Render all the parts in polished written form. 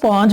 5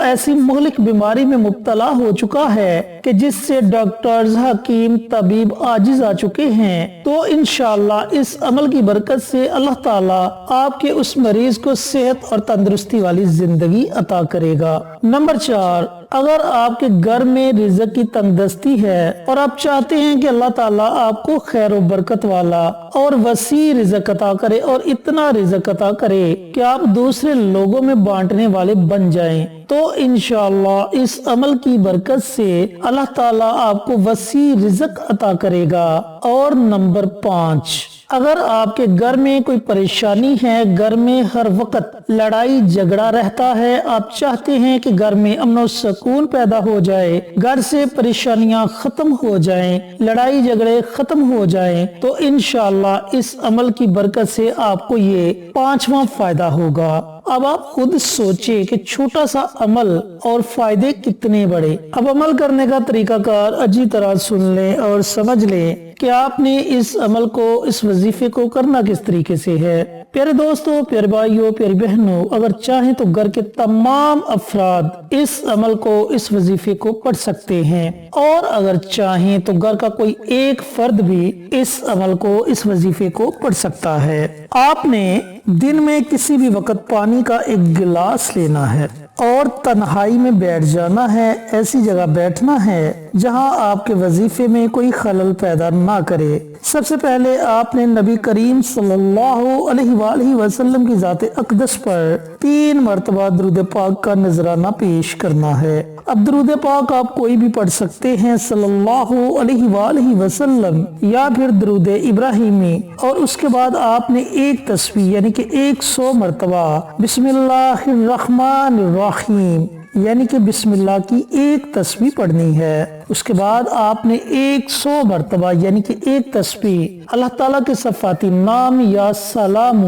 ایسی مہلک بیماری میں مبتلا ہو چکا ہے کہ جس سے ڈاکٹرز، حکیم، طبیب عاجز آ چکے ہیں، تو انشاءاللہ اس عمل کی برکت سے اللہ تعالیٰ آپ کے اس مریض کو صحت اور تندرستی والی زندگی عطا کرے گا۔ نمبر 4، اگر آپ کے گھر میں رزق کی تنگدستی ہے اور آپ چاہتے ہیں کہ اللہ تعالیٰ آپ کو خیر و برکت والا اور وسیع رزق عطا کرے اور اتنا رزق عطا کرے کہ آپ دوسرے لوگوں میں بانٹنے والے بن جائیں، تو انشاءاللہ اس عمل کی برکت سے اللہ تعالیٰ آپ کو وسیع رزق عطا کرے گا۔ اور نمبر 5، اگر آپ کے گھر میں کوئی پریشانی ہے، گھر میں ہر وقت لڑائی جھگڑا رہتا ہے، آپ چاہتے ہیں کہ گھر میں امن و سکون پیدا ہو جائے، گھر سے پریشانیاں ختم ہو جائیں، لڑائی جھگڑے ختم ہو جائیں، تو انشاءاللہ اس عمل کی برکت سے آپ کو یہ 5واں فائدہ ہوگا۔ اب آپ خود سوچیں کہ چھوٹا سا عمل اور فائدے کتنے بڑے۔ اب عمل کرنے کا طریقہ کار اچھی طرح سن لیں اور سمجھ لیں کہ آپ نے اس عمل کو، اس وظیفے کو کرنا کس طریقے سے ہے۔ پیارے دوستو، پیارے بھائیوں، پیاری بہنوں، اگر چاہیں تو گھر کے تمام افراد اس عمل کو، اس وظیفے کو پڑھ سکتے ہیں، اور اگر چاہیں تو گھر کا کوئی ایک فرد بھی اس عمل کو، اس وظیفے کو پڑھ سکتا ہے۔ آپ نے دن میں کسی بھی وقت پانی کا ایک گلاس لینا ہے اور تنہائی میں بیٹھ جانا ہے، ایسی جگہ بیٹھنا ہے جہاں آپ کے وظیفے میں کوئی خلل پیدا نہ کرے۔ سب سے پہلے آپ نے نبی کریم صلی اللہ علیہ وآلہ وسلم کی ذات اقدس پر 3 مرتبہ درود پاک کا نذرانہ پیش کرنا ہے۔ اب درود پاک آپ کوئی بھی پڑھ سکتے ہیں، صلی اللہ علیہ وآلہ وسلم یا پھر درود ابراہیمی، اور اس کے بعد آپ نے ایک تسبیح یعنی کہ 100 مرتبہ بسم اللہ الرحمن الرحیم یعنی کہ بسم اللہ کی ایک تسبیح پڑھنی ہے۔ اس کے بعد آپ نے 100 مرتبہ یعنی کہ ایک تسبیح اللہ تعالیٰ کے صفاتی نام یا سلام،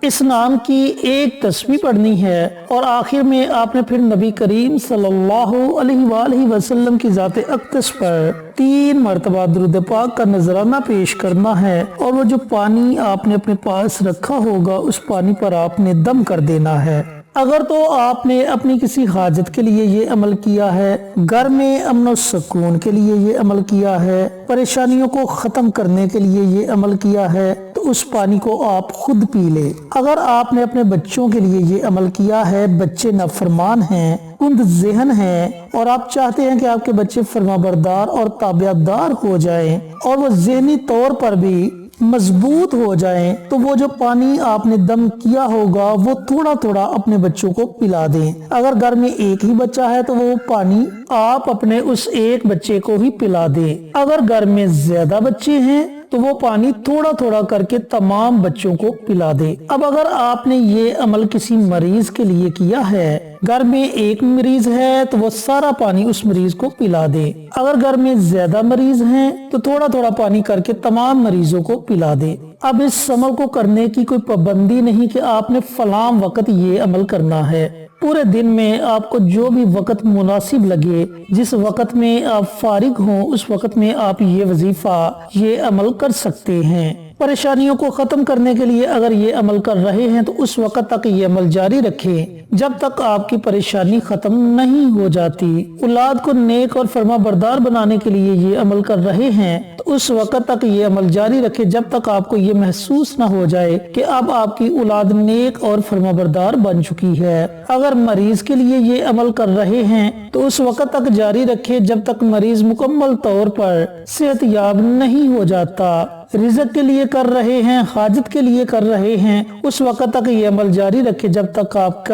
اس نام کی ایک تسبیح پڑھنی ہے، اور آخر میں آپ نے پھر نبی کریم صلی اللہ علیہ وآلہ وسلم کی ذات اقدس پر 3 مرتبہ درود پاک کا نذرانہ پیش کرنا ہے، اور وہ جو پانی آپ نے اپنے پاس رکھا ہوگا اس پانی پر آپ نے دم کر دینا ہے۔ اگر تو آپ نے اپنی کسی حاجت کے لیے یہ عمل کیا ہے، گھر میں امن و سکون کے لیے یہ عمل کیا ہے، پریشانیوں کو ختم کرنے کے لیے یہ عمل کیا ہے، تو اس پانی کو آپ خود پی لے۔ اگر آپ نے اپنے بچوں کے لیے یہ عمل کیا ہے، بچے نافرمان ہیں، کند ذہن ہیں، اور آپ چاہتے ہیں کہ آپ کے بچے فرمانبردار اور تابعدار ہو جائیں اور وہ ذہنی طور پر بھی مضبوط ہو جائیں، تو وہ جو پانی آپ نے دم کیا ہوگا وہ تھوڑا تھوڑا اپنے بچوں کو پلا دیں۔ اگر گھر میں ایک ہی بچہ ہے تو وہ پانی آپ اپنے اس ایک بچے کو ہی پلا دیں۔ اگر گھر میں زیادہ بچے ہیں تو وہ پانی تھوڑا تھوڑا کر کے تمام بچوں کو پلا دے۔ اب اگر آپ نے یہ عمل کسی مریض کے لیے کیا ہے، گھر میں ایک مریض ہے تو وہ سارا پانی اس مریض کو پلا دے۔ اگر گھر میں زیادہ مریض ہیں تو تھوڑا تھوڑا پانی کر کے تمام مریضوں کو پلا دے۔ اب اس عمل کو کرنے کی کوئی پابندی نہیں کہ آپ نے فلاں وقت یہ عمل کرنا ہے۔ پورے دن میں آپ کو جو بھی وقت مناسب لگے، جس وقت میں آپ فارغ ہوں، اس وقت میں آپ یہ وظیفہ، یہ عمل کر سکتے ہیں۔ پریشانیوں کو ختم کرنے کے لیے اگر یہ عمل کر رہے ہیں تو اس وقت تک یہ عمل جاری رکھیں جب تک آپ کی پریشانی ختم نہیں ہو جاتی۔ اولاد کو نیک اور فرما بردار بنانے کے لیے یہ عمل کر رہے ہیں تو اس وقت تک یہ عمل جاری رکھیں جب تک آپ کو یہ محسوس نہ ہو جائے کہ اب آپ کی اولاد نیک اور فرما بردار بن چکی ہے۔ اگر مریض کے لیے یہ عمل کر رہے ہیں تو اس وقت تک جاری رکھیں جب تک مریض مکمل طور پر صحت یاب نہیں ہو جاتا۔ رزق کے لیے کر رہے ہیں، حاجت کے لیے کر رہے ہیں، اس وقت تک یہ عمل جاری رکھے جب تک آپ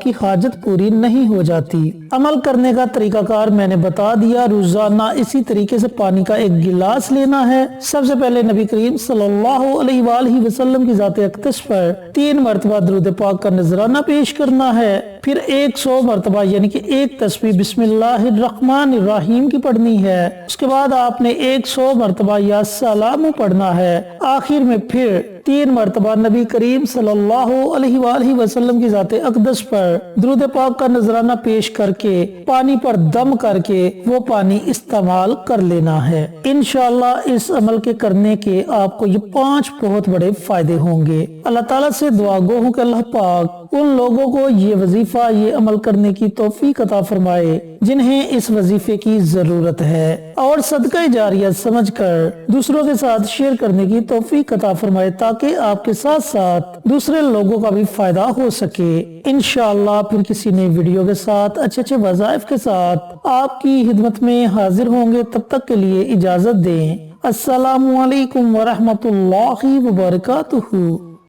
کی حاجت پوری نہیں ہو جاتی۔ عمل کرنے کا طریقہ کار میں نے بتا دیا۔ روزانہ اسی طریقے سے پانی کا ایک گلاس لینا ہے۔ سب سے پہلے نبی کریم صلی اللہ علیہ وآلہ وسلم کی ذات اقدس پر 3 مرتبہ درود پاک کا نذرانہ پیش کرنا ہے، پھر 100 مرتبہ یعنی کہ ایک تسبیح بسم اللہ الرحمن الرحیم کی پڑھنی ہے۔ اس کے بعد آپ آپ نے 100 مرتبہ یا سلام پڑھنا ہے۔ آخر میں پھر 3 مرتبہ نبی کریم صلی اللہ علیہ وآلہ وسلم کی ذات اقدس پر درود پاک کا نذرانہ پیش کر کے پانی پر دم کر کے وہ پانی استعمال کر لینا ہے۔ انشاءاللہ اس عمل کے کرنے کے آپ کو یہ 5 بہت بڑے فائدے ہوں گے۔ اللہ تعالیٰ سے دعا گو ہوں کہ اللہ پاک ان لوگوں کو یہ وظیفہ یہ عمل کرنے کی توفیق عطا فرمائے جنہیں اس وظیفے کی ضرورت ہے، اور صدقہ جاریہ سمجھ کر دوسروں کے ساتھ شیئر کرنے کی توفیق عطا فرمائے تاکہ آپ کے ساتھ ساتھ دوسرے لوگوں کا بھی فائدہ ہو سکے۔ انشاءاللہ پھر کسی نئی ویڈیو کے ساتھ اچھے وظائف کے ساتھ آپ کی خدمت میں حاضر ہوں گے۔ تب تک کے لیے اجازت دیں۔ السلام علیکم ورحمۃ اللہ وبرکاتہ۔